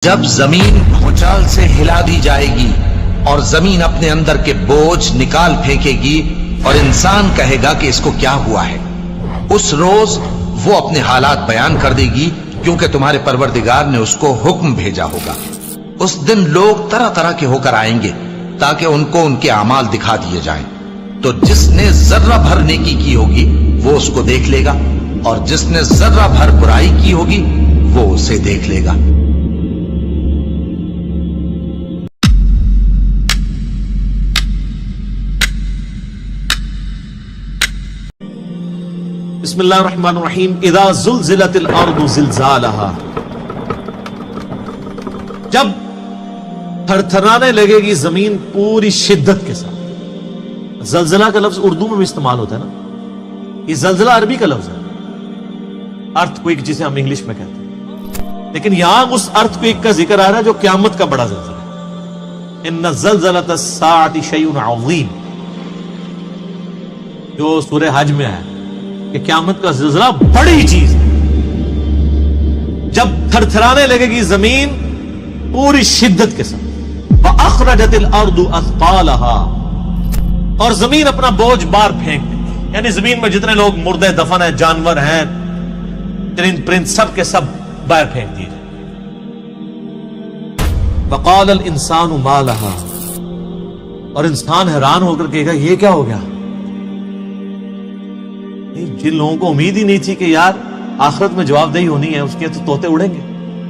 جب زمین بھونچال سے ہلا دی جائے گی اور زمین اپنے اندر کے بوجھ نکال پھینکے گی اور انسان کہے گا کہ اس کو کیا ہوا ہے، اس روز وہ اپنے حالات بیان کر دے گی، کیونکہ تمہارے پروردگار نے اس کو حکم بھیجا ہوگا۔ اس دن لوگ طرح طرح کے ہو کر آئیں گے تاکہ ان کو ان کے اعمال دکھا دیے جائیں، تو جس نے ذرہ بھر نیکی کی ہوگی وہ اس کو دیکھ لے گا، اور جس نے ذرہ بھر برائی کی ہوگی وہ اسے دیکھ لے گا۔ بسم اللہ الرحمن الرحیم۔ اذا زلزلت الارض زلزالها، جب تھر تھرانے لگے گی زمین پوری شدت کے ساتھ۔ زلزلہ کا لفظ اردو میں بھی استعمال ہوتا ہے نا، یہ زلزلہ عربی کا لفظ ہے، ارتھ کوئک جسے ہم انگلش میں کہتے ہیں، لیکن یہاں اس ارتھ کوئک کا ذکر آ رہا ہے جو قیامت کا بڑا زلزلہ ہے۔ ان زلزلۃ الساعۃ شیء عظیم، جو سورہ حج میں ہے کہ قیامت کا زلزلہ بڑی چیز ہے۔ جب تھر تھرانے لگے گی زمین پوری شدت کے ساتھ، وَأَخْرَجَتِ الْأَرْضُ أَثْقَالَهَا، اور زمین اپنا بوجھ بار پھینک دے، یعنی زمین میں جتنے لوگ مردے دفن ہیں، جانور ہیں، چرند پرند، سب کے سب باہر پھینک دیے جائیں۔ وَقَالَ الْإِنسَانُ مَا لَهَا، اور انسان حیران ہو کر کہے گا یہ کیا ہو گیا؟ جن لوگوں کو امید ہی نہیں تھی کہ یار آخرت میں جواب دہی ہونی ہے، اس کے تو طوطے اڑیں گے،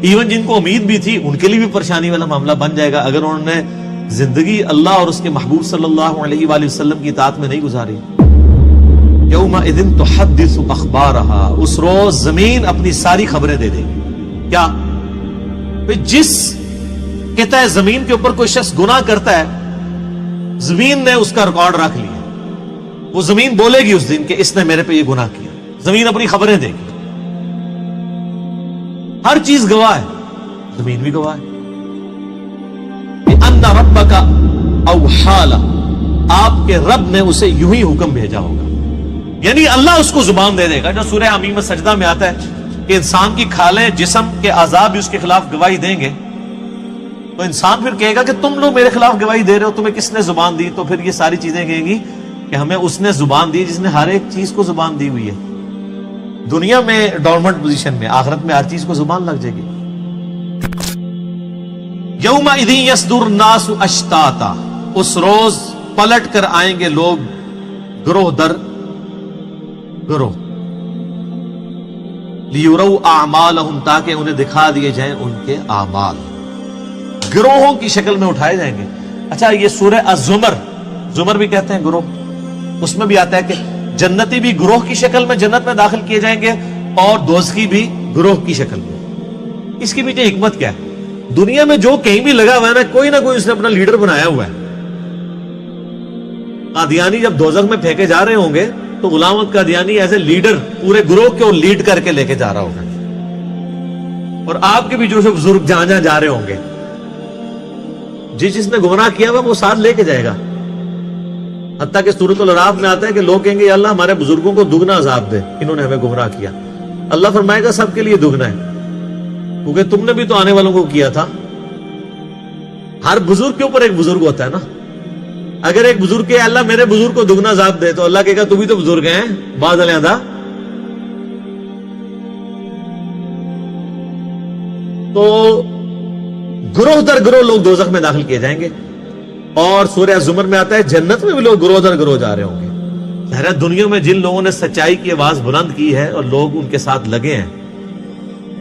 ایون جن کو امید بھی تھی ان کے لیے بھی پریشانی والا معاملہ بن جائے گا اگر انہوں نے زندگی اللہ اور اس کے محبوب صلی اللہ علیہ وآلہ وسلم کی اطاعت میں نہیں گزاری۔ یومئذ تحدث اخبارہا، اس روز زمین اپنی ساری خبریں دے دے گی۔ کیا؟ جس قطع زمین کے اوپر کوئی شخص گناہ کرتا ہے، زمین نے اس کا ریکارڈ رکھ لیا، وہ زمین بولے گی اس دن کہ اس نے میرے پہ یہ گناہ کیا، زمین اپنی خبریں دے گی، ہر چیز گواہ ہے، زمین بھی گواہ ہے۔ ان ربک اوحی لہ، آپ کے رب نے اسے یوں ہی حکم بھیجا ہوگا، یعنی اللہ اس کو زبان دے دے گا۔ جو سورہ حمیم السجدہ میں آتا ہے کہ انسان کی کھالیں، جسم کے اعضاء بھی اس کے خلاف گواہی دیں گے، تو انسان پھر کہے گا کہ تم لوگ میرے خلاف گواہی دے رہے ہو، تمہیں کس نے زبان دی؟ تو پھر یہ ساری چیزیں کہیں گی کہ ہمیں اس نے زبان دی جس نے ہر ایک چیز کو زبان دی ہوئی ہے۔ دنیا میں ڈورمنٹ پوزیشن میں، آخرت میں ہر چیز کو زبان لگ جائے گی۔ یومئذ یصدر الناس اشتاتا، اس روز پلٹ کر آئیں گے لوگ گروہ در گروہ، لیروا اعمالہم، تاکہ انہیں دکھا دیے جائیں ان کے اعمال، گروہوں کی شکل میں اٹھائے جائیں گے۔ اچھا، یہ سورہ الزمر، زمر بھی کہتے ہیں گروہ، اس میں بھی آتا ہے کہ جنتی بھی گروہ کی شکل میں جنت میں داخل کیے جائیں گے اور دوزخی بھی گروہ کی شکل میں۔ اس کی پیچھے حکمت کیا ہے؟ دنیا میں جو کہیں بھی لگا ہوا ہے نا، کوئی نہ کوئی اس نے اپنا لیڈر بنایا ہوا ہے۔ قادیانی جب دوزخ میں پھینکے جا رہے ہوں گے تو Ghulam Ahmad Qadiani as a leader پورے گروہ کو لیڈ کر کے لے کے جا رہا ہوگا، اور آپ کے بھی جو بزرگ جہاں جہاں جا رہے ہوں گے، جس نے گمراہ کیا ہوا وہ ساتھ لے کے جائے گا۔ حتیٰ کہ سورۃ الاعراف میں آتا ہے کہ لوگ کہیں گے یا اللہ ہمارے بزرگوں کو دگنا عذاب دے، انہوں نے ہمیں گمراہ کیا۔ اللہ فرمائے گا سب کے لیے دگنا ہے، کیونکہ تم نے بھی تو آنے والوں کو کیا تھا۔ ہر بزرگ کے اوپر ایک بزرگ ہوتا ہے نا، اگر ایک بزرگ کہ اللہ میرے بزرگ کو دگنا عذاب دے، تو اللہ کہے گا تو بھی تو بزرگ ہیں بعض علیحدہ۔ تو گروہ در گروہ لوگ دوزخ میں داخل کیے جائیں گے، اور سورہ زمر میں آتا ہے جنت میں بھی لوگ گروہ در گروہ جا رہے ہوں گے۔ ظاہر ہے دنیا میں جن لوگوں نے سچائی کی آواز بلند کی ہے اور لوگ ان کے ساتھ لگے ہیں،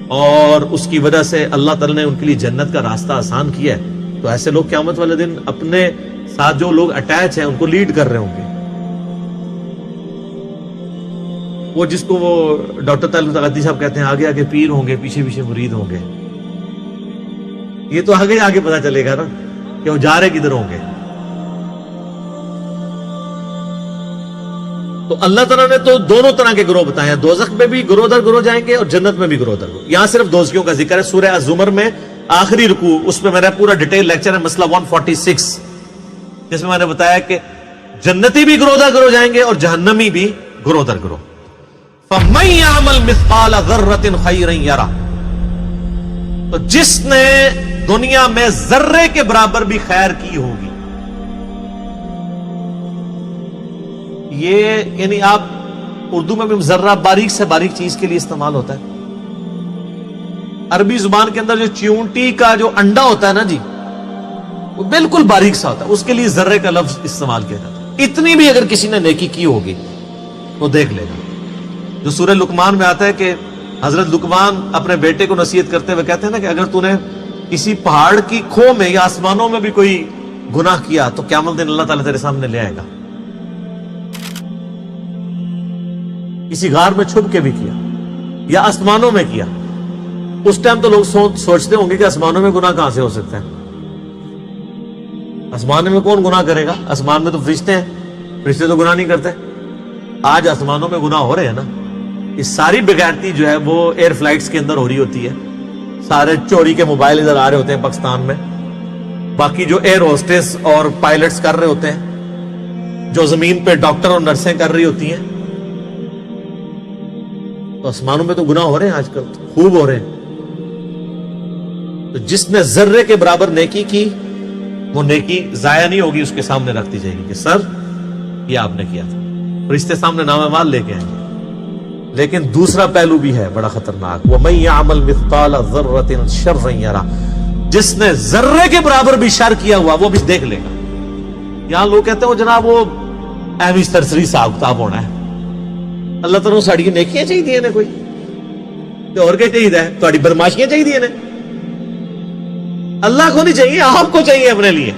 اور اس کی وجہ سے اللہ تعالیٰ نے ان کے لیے جنت کا راستہ آسان کیا ہے، تو ایسے لوگ قیامت والے دن اپنے ساتھ جو لوگ اٹیچ ہیں ان کو لیڈ کر رہے ہوں گے۔ وہ جس کو وہ ڈاکٹر طلعت تغتی صاحب کہتے ہیں آگے آگے پیر ہوں گے، پیچھے پیچھے مرید ہوں گے، یہ تو آگے آگے پتا چلے گا نا کہ وہ جا رہے کدھر ہوں گے۔ تو اللہ تعالیٰ نے تو دونوں طرح کے گروہ بتائے ہیں، دوزخ میں بھی گروہ در گروہ جائیں گے اور جنت میں بھی گروہ در گروہ۔ یہاں صرف دوزخیوں کا ذکر ہے۔ سورہ الزمر میں آخری رکوع، اس پہ میرا پورا ڈیٹیل لیکچر ہے، مسئلہ 146، جس میں میں نے بتایا کہ جنتی بھی گروہ در گروہ جائیں گے اور جہنمی بھی گروہ در گروہ۔ فَمَن يَعْمَلْ مِثْقَالَ ذَرَّةٍ خَيْرًا يَرَهُ، تو جس نے دنیا میں ذرے کے برابر بھی خیر کی ہوگی، یہ یعنی آپ اردو میں بھی ذرہ باریک سے باریک چیز کے لیے استعمال ہوتا ہے. عربی زبان کے اندر جو چیونٹی کا جو انڈا ہوتا ہے نا جی، وہ بالکل باریک سا ہوتا ہے، اس کے لیے ذرے کا لفظ استعمال کیا جاتا ہے. اتنی بھی اگر کسی نے نیکی کی ہوگی وہ دیکھ لے گا. جو سورہ لقمان میں آتا ہے کہ حضرت لقمان اپنے بیٹے کو نصیحت کرتے ہوئے کہتے ہیں نا کہ اگر تو نے کسی پہاڑ کی کھو میں یا آسمانوں میں بھی کوئی گناہ کیا تو قیامت دن اللہ تعالیٰ تیرے سامنے لے آئے گا. کسی غار میں چھپ کے بھی کیا یا آسمانوں میں کیا، اس ٹائم تو لوگ سوچتے ہوں گے کہ آسمانوں میں گناہ کہاں سے ہو سکتا ہے، آسمان میں کون گناہ کرے گا، آسمان میں تو فرشتے ہیں، فرشتے تو گناہ نہیں کرتے. آج آسمانوں میں گناہ ہو رہے ہیں نا. یہ ساری بغیرتی جو ہے وہ ایئر فلائٹس کے اندر ہو رہی ہوتی ہے. سارے چوری کے موبائل ادھر آ رہے ہوتے ہیں پاکستان میں، باقی جو ایئر ہوسٹس اور پائلٹس کر رہے ہوتے ہیں، جو زمین پہ ڈاکٹر اور نرسیں کر رہی ہوتی ہیں. تو آسمانوں میں تو گناہ ہو رہے ہیں آج کل، خوب ہو رہے ہیں. تو جس نے ذرے کے برابر نیکی کی وہ نیکی ضائع نہیں ہوگی، اس کے سامنے رکھ دی جائے گی کہ سر یہ آپ نے کیا تھا. فرشتے سامنے نام اعمال لے کے آئیں گے. لیکن دوسرا پہلو بھی ہے بڑا خطرناک، وَمَن يَعْمَلْ مِثْقَالَ ذَرَّةٍ شَرًّا يَرَهُ، جس نے ذرے کے برابر بھی شر کیا ہوا وہ بھی دیکھ لے گا. یہاں لوگ کہتے ہیں وہ جناب وہ ایویں سرسری حساب کتاب ہونا ہے. اللہ تعالیٰ ساڑی نیکیاں چاہیے نے کوئی تو اور کیا چاہیے، تھوڑی بدماشیاں چاہیے نے. اللہ کو نہیں چاہیے، آپ کو چاہیے اپنے لیے.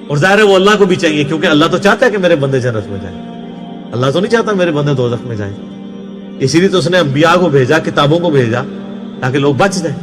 اور ظاہر ہے وہ اللہ کو بھی چاہیے، کیونکہ اللہ تو چاہتا ہے کہ میرے بندے جنت میں جائیں. اللہ تو نہیں چاہتا میرے بندے دوزخ میں جائیں. اسی لیے تو اس نے انبیاء کو بھیجا، کتابوں کو بھیجا تاکہ لوگ بچ جائیں.